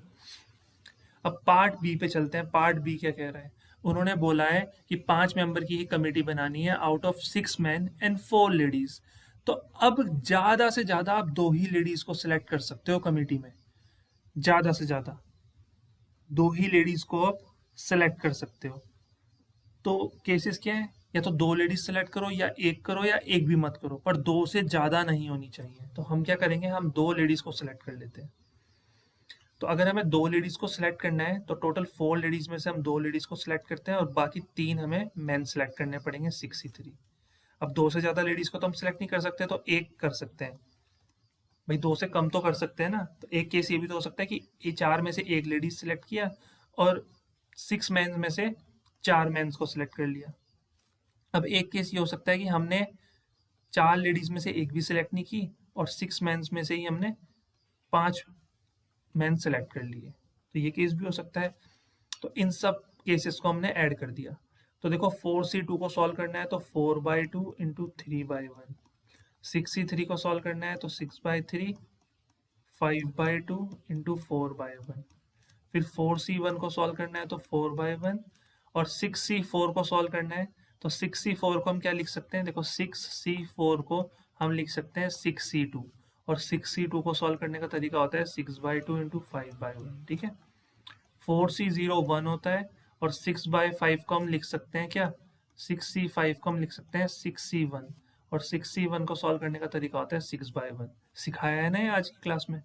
अब पार्ट बी पे चलते हैं। पार्ट बी क्या कह रहा है? उन्होंने बोला है कि 5 मेंबर की ही कमेटी बनानी है out of 6 man and 4 ladies. तो अब ज्यादा से ज्यादा आप 2 ही लेडीज को सिलेक्ट कर सकते हो कमेटी में, ज्यादा से ज्यादा 2 ही लेडीज को आप सेलेक्ट कर सकते हो। तो केसेस क्या है? या तो 2 लेडीज सेलेक्ट करो, या एक करो, या एक भी मत करो, पर 2 से ज्यादा नहीं होनी चाहिए। तो हम क्या करेंगे? हम 2 लेडीज को सिलेक्ट कर लेते हैं। तो अगर हमें 2 लेडीज को सिलेक्ट करना है तो टोटल 4 लेडीज में से हम 2 लेडीज को सिलेक्ट करते हैं, और बाकी 3 हमें मेन सिलेक्ट करने पड़ेंगे 6C3। अब 2 से ज़्यादा लेडीज को तो हम सिलेक्ट नहीं कर सकते, तो एक कर सकते हैं भाई, 2 से कम तो कर सकते हैं ना। तो एक केस ये भी तो हो सकता है कि ये 4 में से एक लेडीज सिलेक्ट किया और 6 मैन में से 4 मेंस को सिलेक्ट कर लिया। अब एक केस ये हो सकता है कि हमने 4 लेडीज में से एक भी सिलेक्ट नहीं की, और 6 मेंस में से ही हमने 5 मेन सेलेक्ट कर लिए। तो ये केस भी हो सकता है। तो इन सब केसेस को हमने ऐड कर दिया। तो देखो 4C2 को सॉल्व करना है तो 4/2 इंटू 3/1, 6C3 को सॉल्व करना है तो 6/3, 5/2 इंटू 4/1, फिर 4C1 को सॉल्व करना है तो 4/1, और 6C4 को सॉल्व करना है तो 6C4 को हम क्या लिख सकते हैं? देखो 6C4 को हम लिख सकते हैं 6C2, और 6C2 को सॉल्व करने का तरीका होता है 6/2 इंटू 5/1, ठीक है। 4C0 1 होता है, और 6/5 को हम लिख सकते हैं क्या? 6C5 को हम लिख सकते हैं 6C1, और 6C1 को सॉल्व करने का तरीका होता है 6/1। सिखाया है ना ये आज की क्लास में।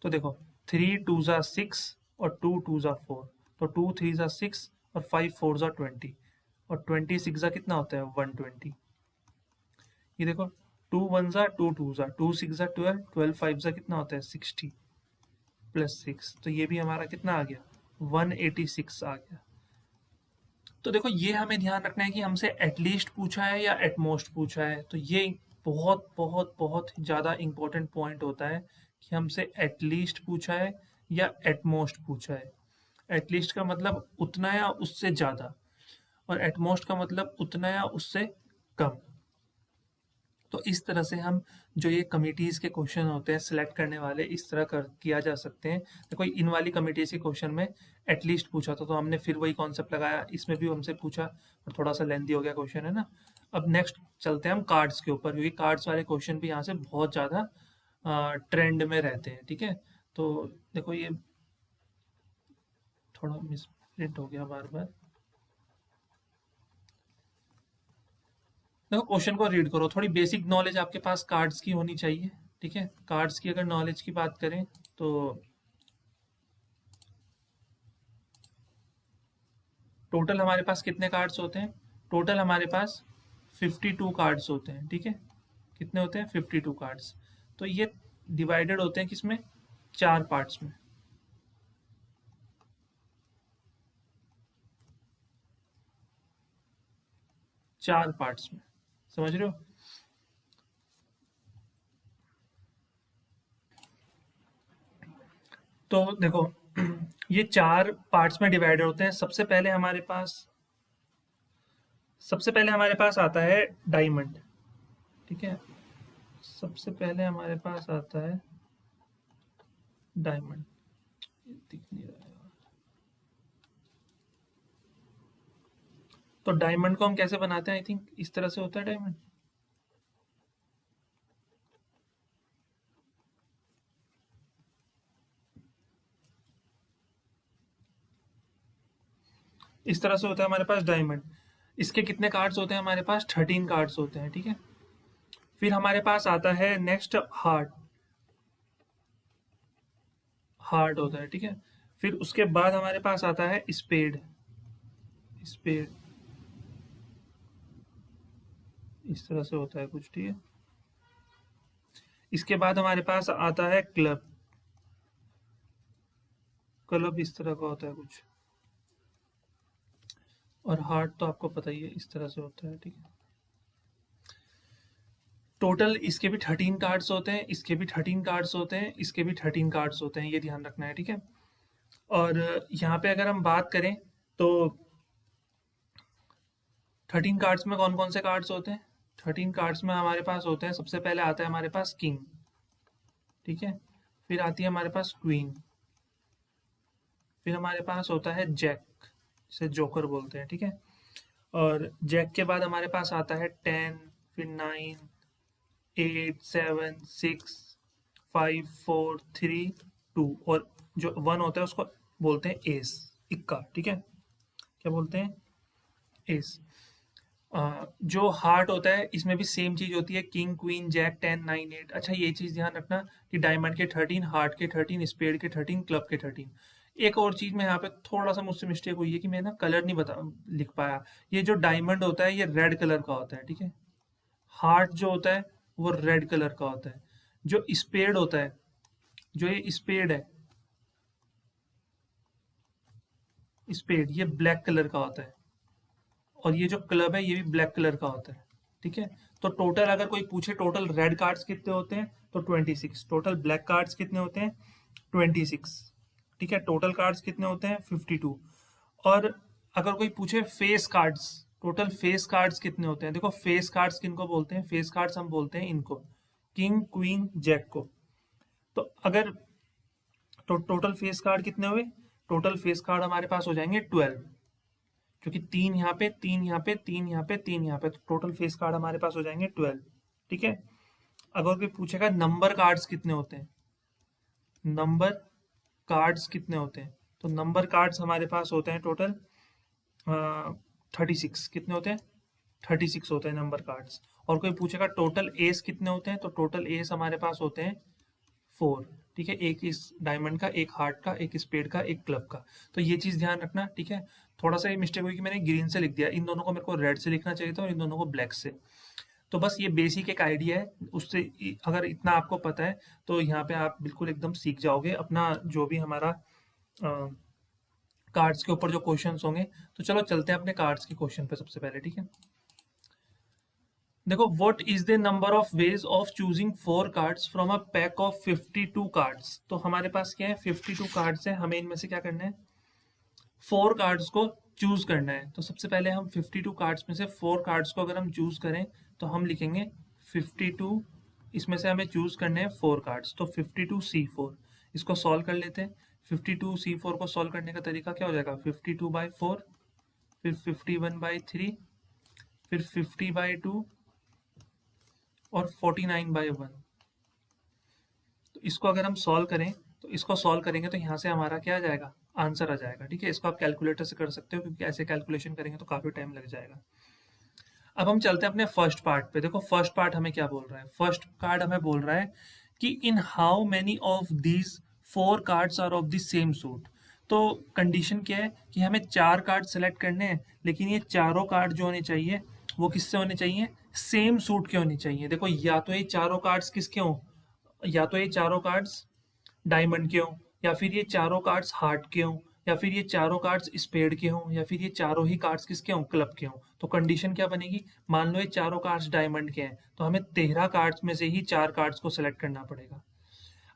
तो देखो 3 2 ज़ा 6 और 2 2 ज़ा 4, तो 2 3 ज़ा 6 और 5 4 ज़ा 20, और 26 ज़ा कितना होता है? 120। ये देखो 2 1 ज़ा 2 2 ज़ा, 2 6 ज़ा 12, 12 5 ज़ा कितना होता है? 60, प्लस 6, तो ये भी हमारा कितना आ गया? 186 आ गया। तो देखो ये हमें ध्यान रखना है कि हमसे एटलीस्ट पूछा है या एटमोस्ट पूछा है। तो ये बहुत बहुत बहुत ज़्यादा इंपॉर्टेंट पॉइंट होता है कि हमसे एटलीस्ट पूछा है या एटमोस्ट पूछा है। एटलीस्ट का मतलब उतना या उससे ज़्यादा, और एटमोस्ट का मतलब उतना या उससे कम। तो इस तरह से हम जो ये कमिटीज़ के क्वेश्चन होते हैं सिलेक्ट करने वाले, इस तरह कर किया जा सकते हैं। देखो इन वाली कमिटीज़ के क्वेश्चन में एटलीस्ट पूछा था, तो हमने फिर वही कॉन्सेप्ट लगाया, इसमें भी हमसे पूछा, और थोड़ा सा लेंदी हो गया क्वेश्चन, है ना। अब नेक्स्ट चलते हैं हम कार्ड्स के ऊपर, क्योंकि कार्ड्स वाले क्वेश्चन भी यहाँ से बहुत ज़्यादा ट्रेंड में रहते हैं, ठीक है। तो देखो ये थोड़ा मिस प्रिंट हो गया बार बार। देखो क्वेश्चन को रीड करो, थोड़ी बेसिक नॉलेज आपके पास कार्ड्स की होनी चाहिए, ठीक है। कार्ड्स की अगर नॉलेज की बात करें तो टोटल हमारे पास कितने कार्ड्स होते हैं? टोटल हमारे पास 52 कार्ड्स होते हैं, ठीक है। कितने होते हैं? 52 कार्ड्स। तो ये डिवाइडेड होते हैं किसमें? 4 पार्ट्स में। चार पार्ट्स में, समझ रहे हो? तो देखो ये 4 पार्ट्स में डिवाइडेड होते हैं। सबसे पहले हमारे पास आता है डायमंड, ठीक है। सबसे पहले हमारे पास आता है डायमंड। दिख नहीं रहा है। तो डायमंड को हम कैसे बनाते हैं? आई थिंक इस तरह से होता है डायमंड। इस तरह से होता है हमारे पास डायमंड। इसके कितने कार्ड्स होते हैं? हमारे पास 13 कार्ड्स होते हैं, ठीक है। फिर हमारे पास आता है नेक्स्ट हार्ट। हार्ट होता है, ठीक है। फिर उसके बाद हमारे पास आता है स्पेड। स्पेड इस तरह से होता है कुछ, ठीक है। इसके बाद हमारे पास आता है क्लब। क्लब इस तरह का होता है कुछ। और हार्ट तो आपको पता ही है, इस तरह से होता है, ठीक है। टोटल इसके भी 13 कार्ड्स होते हैं, इसके भी 13 कार्ड्स होते हैं, इसके भी 13 कार्ड्स होते हैं, ये ध्यान रखना है, ठीक है। और यहाँ पे अगर हम बात करें तो 13 कार्ड्स में कौन कौन से कार्ड्स होते हैं? 13 कार्ड्स में हमारे पास होते हैं, सबसे पहले आता है हमारे पास किंग, ठीक है। फिर आती है हमारे पास क्वीन। फिर हमारे पास होता है जैक, जिसे जोकर बोलते हैं, ठीक है। और जैक के बाद हमारे पास आता है 10, फिर 9, 8, 7, 6, 5, 4, 3, 2 और जो 1 होता है उसको बोलते हैं एस, इक्का, ठीक है। क्या बोलते हैं? एस। जो हार्ट होता है इसमें भी सेम चीज होती है, किंग, क्वीन, जैक, 10, 9, 8। अच्छा, ये चीज ध्यान रखना कि डायमंड के 13, हार्ट के 13, स्पेड के 13, क्लब के 13। एक और चीज में यहाँ पे थोड़ा सा मुझसे मिस्टेक हुई है कि मैं ना कलर नहीं बता लिख पाया। ये जो डायमंड होता है ये रेड कलर का होता है, ठीक है। हार्ट जो होता है वो रेड कलर का होता है। जो स्पेड होता है, जो ये स्पेड है, स्पेड ये ब्लैक कलर का होता है। और ये जो क्लब है ये भी ब्लैक कलर का होता है, ठीक है। तो टोटल अगर कोई पूछे टोटल रेड कार्ड्स कितने होते हैं तो 26। टोटल ब्लैक कार्ड्स कितने होते हैं? 26, ठीक है। टोटल कार्ड्स कितने होते हैं? 52। और अगर कोई पूछे face cards, total face cards कितने होते हैं? देखो फेस कार्ड्स किनको बोलते हैं? फेस कार्ड्स हम बोलते हैं इनको, किंग, क्वीन, जैक को। तो अगर टोटल फेस कार्ड कितने हुए? टोटल फेस कार्ड हमारे पास हो जाएंगे 12, क्योंकि 3 यहाँ पे, 3 यहाँ पे, 3 यहाँ पे, 3 यहाँ पे, तो टोटल फेस कार्ड हमारे पास हो जाएंगे 12, ठीक है। अगर कोई पूछेगा नंबर कार्ड्स कितने होते हैं, नंबर कार्ड्स कितने होते हैं, तो नंबर कार्ड्स हमारे पास होते हैं टोटल 36। कितने होते हैं? 36 होते हैं नंबर कार्ड्स। और कोई पूछेगा टोटल एस कितने होते हैं, तो टोटल एस हमारे पास होते हैं 4, ठीक है। एक इस डायमंड का, एक हार्ट का, एक स्पेड का, एक क्लब का। तो ये चीज़ ध्यान रखना, ठीक है। थोड़ा सा ये मिस्टेक हुई कि मैंने ग्रीन से लिख दिया, इन दोनों को मेरे को रेड से लिखना चाहिए था और इन दोनों को ब्लैक से। तो बस ये बेसिक एक आइडिया है, उससे अगर इतना आपको पता है तो यहाँ पे आप बिल्कुल एकदम सीख जाओगे अपना जो भी हमारा कार्ड्स के ऊपर जो क्वेश्चंस होंगे। तो चलो चलते हैं अपने कार्ड्स के क्वेश्चन पे सबसे पहले, ठीक है। देखो, what is the number of ways of choosing 4 cards from a pack of 52 cards. तो हमारे पास क्या है? 52 कार्ड्स है, हमें इनमें से क्या करना है? 4 कार्ड्स को चूज करना है। तो सबसे पहले हम 52 कार्ड्स में से 4 कार्ड्स को अगर हम चूज करें तो हम लिखेंगे 52, इसमें से हमें चूज करने हैं 4 कार्ड्स, तो 52C4। इसको सॉल्व कर लेते हैं। 52C4 को सॉल्व करने का तरीका क्या हो जाएगा? 52/4, फिर 51/3, फिर 50/2 और 49/1। तो इसको अगर हम सॉल्व करें, तो इसको सॉल्व करेंगे तो यहाँ से हमारा क्या आ जाएगा? आंसर आ जाएगा, ठीक है। इसको आप कैलकुलेटर से कर सकते हो, क्योंकि ऐसे कैलकुलेशन करेंगे तो काफ़ी टाइम लग जाएगा। अब हम चलते हैं अपने फर्स्ट पार्ट पे। देखो फर्स्ट पार्ट हमें क्या बोल रहा है? फर्स्ट कार्ड हमें बोल रहा है कि in how many of these 4 cards are of the same suit. तो कंडीशन क्या है कि हमें 4 कार्ड सेलेक्ट करने हैं, लेकिन ये चारों कार्ड जो होने चाहिए वो किससे होने चाहिए, सेम सूट के होने चाहिए। देखो या तो ये चारों कार्ड्स किसके हों, या तो ये चारों कार्ड्स डायमंड के हों, या फिर ये चारों कार्ड्स हार्ट के हों, या फिर ये चारों कार्ड्स स्पेड के हों, या फिर ये चारों ही कार्ड्स किसके हों, क्लब के हों। तो कंडीशन क्या बनेगी, मान लो ये चारों कार्ड्स डायमंड के हैं तो हमें 13 कार्ड्स में से ही 4 कार्ड्स को सेलेक्ट करना पड़ेगा।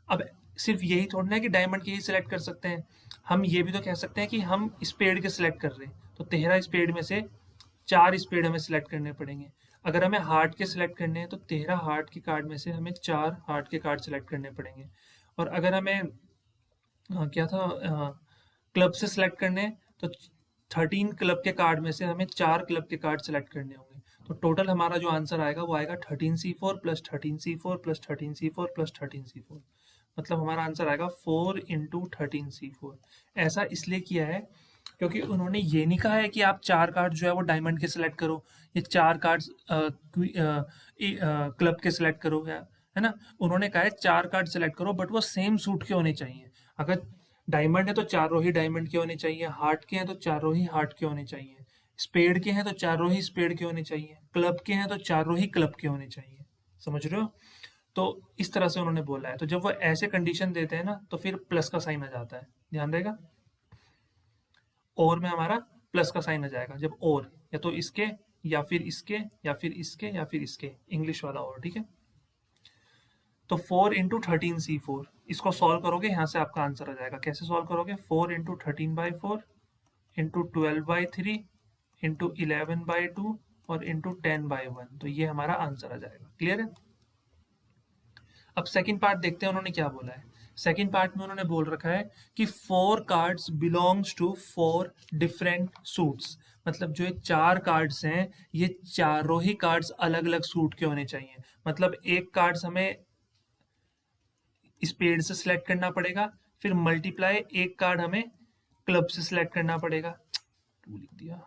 अब सिर्फ यही थोड़ा है कि डायमंड के ही सिलेक्ट कर सकते हैं, हम ये भी तो कह सकते हैं कि हम स्पेड के सिलेक्ट कर रहे हैं, तो 13 स्पेड में से 4 स्पेड हमें सिलेक्ट करने पड़ेंगे। अगर हमें हार्ट के सिलेक्ट करने हैं तो 13 हार्ट के कार्ड में से हमें 4 हार्ट के कार्ड सिलेक्ट करने पड़ेंगे। और अगर हमें क्या था क्लब से सिलेक्ट करने हैं तो 13 क्लब के कार्ड में से हमें 4 क्लब के कार्ड सिलेक्ट करने होंगे। तो टोटल हमारा जो आंसर आएगा वो आएगा 13C4 plus 13C4 plus 13C4 plus 13C4। मतलब हमारा आंसर आएगा 4 इंटू 13C4। ऐसा इसलिए किया है क्योंकि उन्होंने ये नहीं कहा है कि आप 4 कार्ड जो है वो डायमंड के सिलेक्ट करो, ये 4 कार्ड क्लब के सिलेक्ट करो, है ना। उन्होंने कहा है 4 कार्ड सिलेक्ट करो बट वो सेम सूट के होने चाहिए। अगर डायमंड है तो चारों ही डायमंड के होने चाहिए, हार्ट के हैं तो चारों ही हार्ट के होने चाहिए, स्पेड के हैं तो चारों ही स्पेड के होने चाहिए, क्लब के हैं तो चारों ही क्लब के होने चाहिए। समझ रहे हो। तो इस तरह से उन्होंने बोला है। तो जब वो ऐसे कंडीशन देते हैं ना तो फिर प्लस का साइन आ जाता है, ध्यान रहेगा। और में हमारा प्लस का साइन आ जाएगा जब और, या तो इसके या फिर इसके या फिर इसके या फिर इसके, इंग्लिश वाला और, ठीक है। तो 4 इंटू 13C4 इसको सॉल्व करोगे, यहाँ से आपका आंसर आ जाएगा। कैसे सॉल्व करोगे, 4 इंटू 13/4 इंटू 12/3 इंटू 11/2 और इंटू 10/1। तो ये हमारा आंसर आ जाएगा। क्लियर है। अब सेकंड पार्ट देखते हैं उन्होंने क्या बोला है। सेकंड पार्ट में उन्होंने बोल रखा है कि 4 cards belongs to 4 different suits. मतलब जो ये 4 कार्ड्स हैं ये चारों ही कार्ड्स अलग अलग सूट के होने चाहिए। मतलब एक कार्ड्स हमें स्पेड से सिलेक्ट करना पड़ेगा, फिर मल्टीप्लाई एक कार्ड हमें क्लब से सिलेक्ट करना पड़ेगा, टू लिख दिया।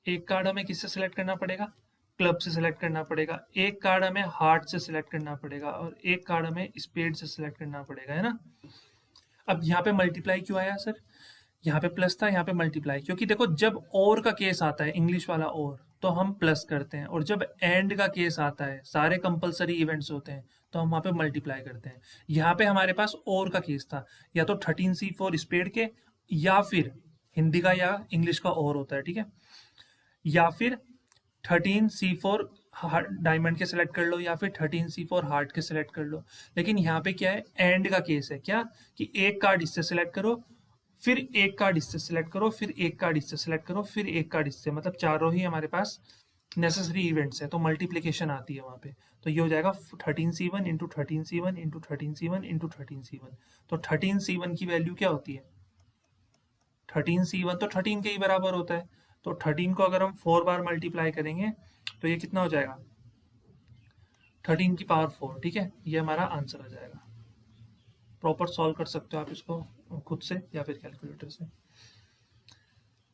एक कार्ड हमें किससे सिलेक्ट करना पड़ेगा, क्लब से सिलेक्ट करना पड़ेगा, एक कार्ड हमें हार्ट से सिलेक्ट करना पड़ेगा और एक कार्ड हमें स्पेड से सिलेक्ट करना पड़ेगा, है ना। अब यहाँ पे मल्टीप्लाई क्यों आया सर, यहाँ पे प्लस था, यहाँ पे मल्टीप्लाई, क्योंकि देखो जब और का केस आता है, इंग्लिश वाला और, तो हम प्लस करते हैं, और जब एंड का केस आता है, सारे कंपलसरी इवेंट्स होते हैं, तो हम वहाँ पे मल्टीप्लाई करते हैं। यहाँ पे हमारे पास और का केस था, या तो 13C4 स्पेड के, या फिर हिंदी का या इंग्लिश का और होता है, ठीक है, या फिर 13C4 डायमंड के सिलेक्ट कर लो, या फिर 13C4 हार्ट के सिलेक्ट कर लो। लेकिन यहाँ पे क्या है, एंड का केस है, क्या कि एक कार्ड इससे सिलेक्ट करो, फिर एक कार्ड इससे सिलेक्ट करो, फिर एक कार्ड इससे सिलेक्ट करो, फिर एक कार्ड इससे, मतलब चारों ही हमारे पास नेसेसरी इवेंट्स है, तो मल्टीप्लीकेशन आती है वहाँ पे। तो ये हो जाएगा 13C1 into 13C1 into 13C1 into 13C1। तो 13C1 की वैल्यू क्या होती है, 13C1 तो 13 के ही बराबर होता है। तो 13 को अगर हम 4 बार मल्टीप्लाई करेंगे तो ये कितना हो जाएगा, 13 की पावर 4, ठीक है। ये हमारा आंसर आ जाएगा। प्रॉपर सॉल्व कर सकते हो आप इसको खुद से या फिर कैलकुलेटर से।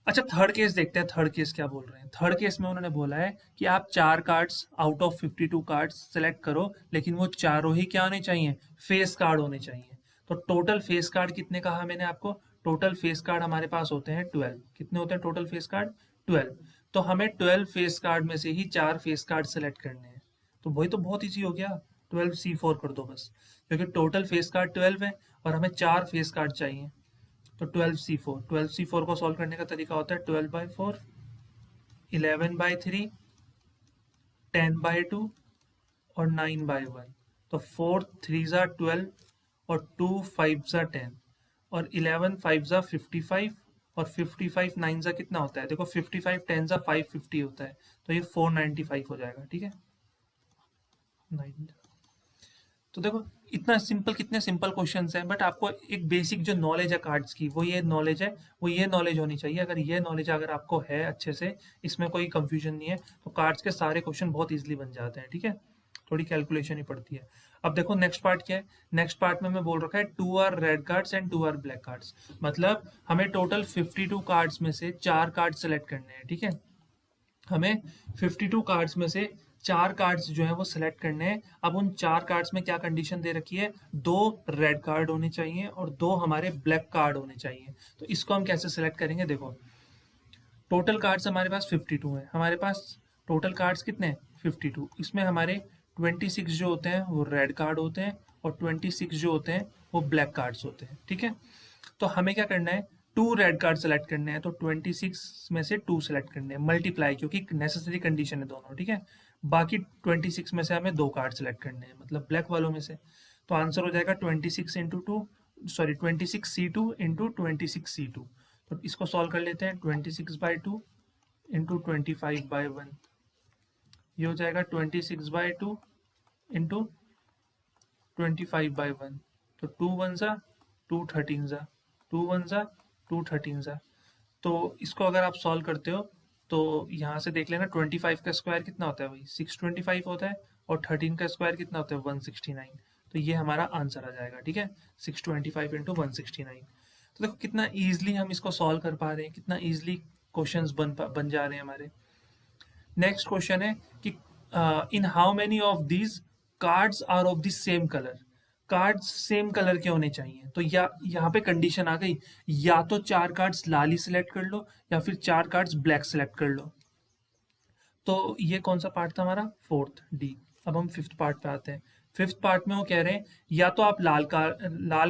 अच्छा, थर्ड केस देखते हैं। थर्ड केस क्या बोल रहे हैं। थर्ड केस में उन्होंने बोला है कि आप 4 cards out of 52 cards select करो, लेकिन वो चारों ही क्या होने चाहिए, फेस कार्ड होने चाहिए। तो टोटल फेस कार्ड कितने कहा मैंने आपको, टोटल फेस कार्ड हमारे पास होते हैं 12। कितने होते हैं टोटल फेस कार्ड, 12। तो हमें 12 फेस कार्ड में से ही 4 फेस कार्ड सेलेक्ट करने हैं। तो वही तो बहुत ईजी हो गया, 12C4 कर दो बस, क्योंकि टोटल फेस कार्ड 12 है और हमें 4 फेस कार्ड चाहिए। तो 12C4 को सॉल्व करने का तरीका होता है 12/4 11/3 10/2 और 9/1। तो 4 3 ज़ा 12 और 2 5 ज़ा 10 और 11 5 ज़ा 55 और 55 9 ज़ा कितना होता है, देखो 55 10 ज़ा 550 होता है, तो ये 495 हो जाएगा, ठीक है। 9। तो देखो इतना सिंपल, कितने सिंपल क्वेश्चंस हैं, बट आपको एक बेसिक जो नॉलेज है कार्ड्स की वो ये नॉलेज है, वो ये नॉलेज होनी चाहिए। अगर ये नॉलेज अगर आपको है अच्छे से, इसमें कोई कंफ्यूजन नहीं है, तो कार्ड्स के सारे क्वेश्चन बहुत इजीली बन जाते हैं, ठीक है। थोड़ी कैलकुलेशन ही पड़ती है। अब देखो नेक्स्ट पार्ट क्या है। नेक्स्ट पार्ट में मैं बोल रखा है 2 are red cards and 2 are black cards. मतलब हमें टोटल 52 कार्ड्स में से 4 कार्ड सेलेक्ट करने हैं, ठीक है। हमें 52 कार्ड्स में से 4 कार्ड्स जो है वो सिलेक्ट करने हैं। अब उन 4 कार्ड्स में क्या कंडीशन दे रखी है, 2 रेड कार्ड होने चाहिए और 2 हमारे ब्लैक कार्ड होने चाहिए। तो इसको हम कैसे सिलेक्ट करेंगे, देखो टोटल कार्ड्स हमारे पास 52 हैं, हमारे पास टोटल कार्ड्स कितने हैं 52। इसमें हमारे 26 जो होते हैं वो रेड कार्ड होते हैं और 26 जो होते हैं वो ब्लैक कार्ड्स होते हैं, ठीक है। तो हमें क्या करना है, 2 रेड कार्ड सेलेक्ट करने हैं, तो 26 में से 2 सेलेक्ट करने हैं, मल्टीप्लाई, क्योंकि नेसेसरी कंडीशन है दोनों, ठीक है। बाकी 26 में से हमें 2 कार्ड सेलेक्ट करने हैं, मतलब ब्लैक वालों में से। तो आंसर हो जाएगा 26 into two, sorry 26C2 into 26C2। तो इसको सॉल्व कर लेते हैं, 26/2 इंटू 25/1, ये हो जाएगा 26/2 इंटू 25/1। तो 2 1 ज़ा 2 13 ज़ा 2 1 ज़ा 2 13 ज़ा। तो इसको अगर आप सॉल्व करते हो तो यहाँ से देख लेना 25 का स्क्वायर कितना होता है, वही 625 होता है, और 13 का स्क्वायर कितना होता है 169। तो ये हमारा आंसर आ जाएगा, ठीक है, 625 इंटू 169। तो देखो कितना ईजिली हम इसको सॉल्व कर पा रहे हैं, कितना ईजिली क्वेश्चंस बन जा रहे हैं हमारे। नेक्स्ट क्वेश्चन है कि in how many of these cards are of the same colour. Cards same colour के होने चाहिए, तो या यहाँ पे कंडीशन आ गई, या तो 4 कार्ड्स लाल ही सिलेक्ट कर लो या फिर 4 कार्ड्स ब्लैक सिलेक्ट कर लो। तो ये कौन सा पार्ट था हमारा, फोर्थ डी। अब हम फिफ्थ पार्ट पे आते हैं। फिफ्थ पार्ट में वो कह रहे हैं या तो आप लाल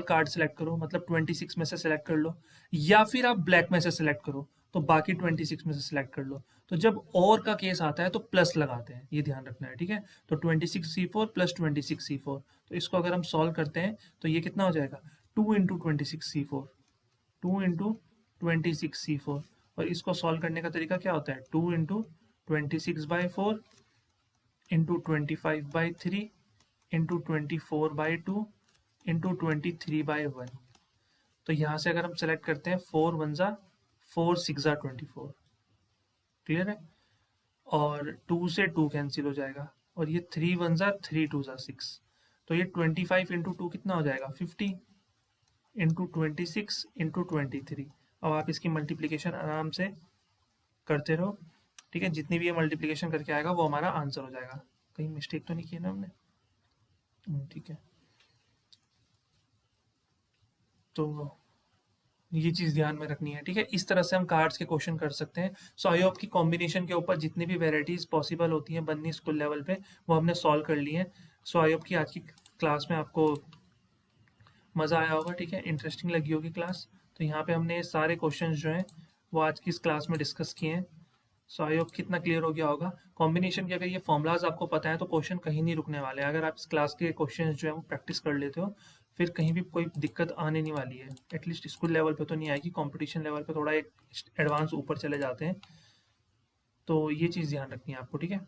कार्ड सेलेक्ट करो, मतलब 26 में से सेलेक्ट कर लो, या फिर आप ब्लैक में से सेलेक्ट करो, तो बाकी 26 में से सेलेक्ट कर लो। तो जब और का केस आता है तो प्लस लगाते हैं, ये ध्यान रखना है, ठीक है। तो 26C4 प्लस 26C4, तो इसको अगर हम सॉल्व करते हैं तो ये कितना हो जाएगा, 2 इंटू 26C4, 2 इंटू 26C4। और इसको सॉल्व करने का तरीका क्या होता है, 2 इंटू 26/4 इंटू 25/3 इंटू 24/2 इंटू 23/1। तो यहाँ से अगर हम सेलेक्ट करते हैं 4 1 ज़ा 4 6 ज़ा 24, क्लियर है। और 2 से 2 कैंसिल हो जाएगा, और ये 3 1 ज़ा 3 2 ज़ा 6। तो ये 25 इंटू 2 कितना हो जाएगा 50 इंटू 26 इंटू 23। अब आप इसकी मल्टीप्लीकेशन आराम से करते रहो, ठीक है, जितनी भी ये मल्टीप्लिकेशन करके आएगा वो हमारा आंसर हो जाएगा। कहीं मिस्टेक तो नहीं की ना हमने, ठीक है। तो ये चीज़ ध्यान में रखनी है, ठीक है। इस तरह से हम कार्ड्स के क्वेश्चन कर सकते हैं। सो आई होप की कॉम्बिनेशन के ऊपर जितनी भी वेराइटीज़ पॉसिबल होती हैं बननी स्कूल लेवल पे, वो हमने सॉल्व कर ली है। सो आई होप की आज की क्लास में आपको मज़ा आया होगा, ठीक है, इंटरेस्टिंग लगी होगी क्लास। तो यहाँ पे हमने सारे क्वेश्चन जो हैं वो आज की इस क्लास में डिस्कस किए हैं। सो आई होप कितना क्लियर हो गया होगा। कॉम्बिनेशन के अगर ये फॉर्मूलाज आपको पता है तो क्वेश्चन कहीं नहीं रुकने वाले हैं। अगर आप इस क्लास के क्वेश्चन जो है वो प्रैक्टिस कर लेते हो, फिर कहीं भी कोई दिक्कत आने नहीं वाली है। एटलीस्ट स्कूल लेवल पे तो नहीं आएगी, कंपटीशन लेवल पे थोड़ा एक एडवांस ऊपर चले जाते हैं। तो ये चीज़ ध्यान रखनी है आपको, ठीक है।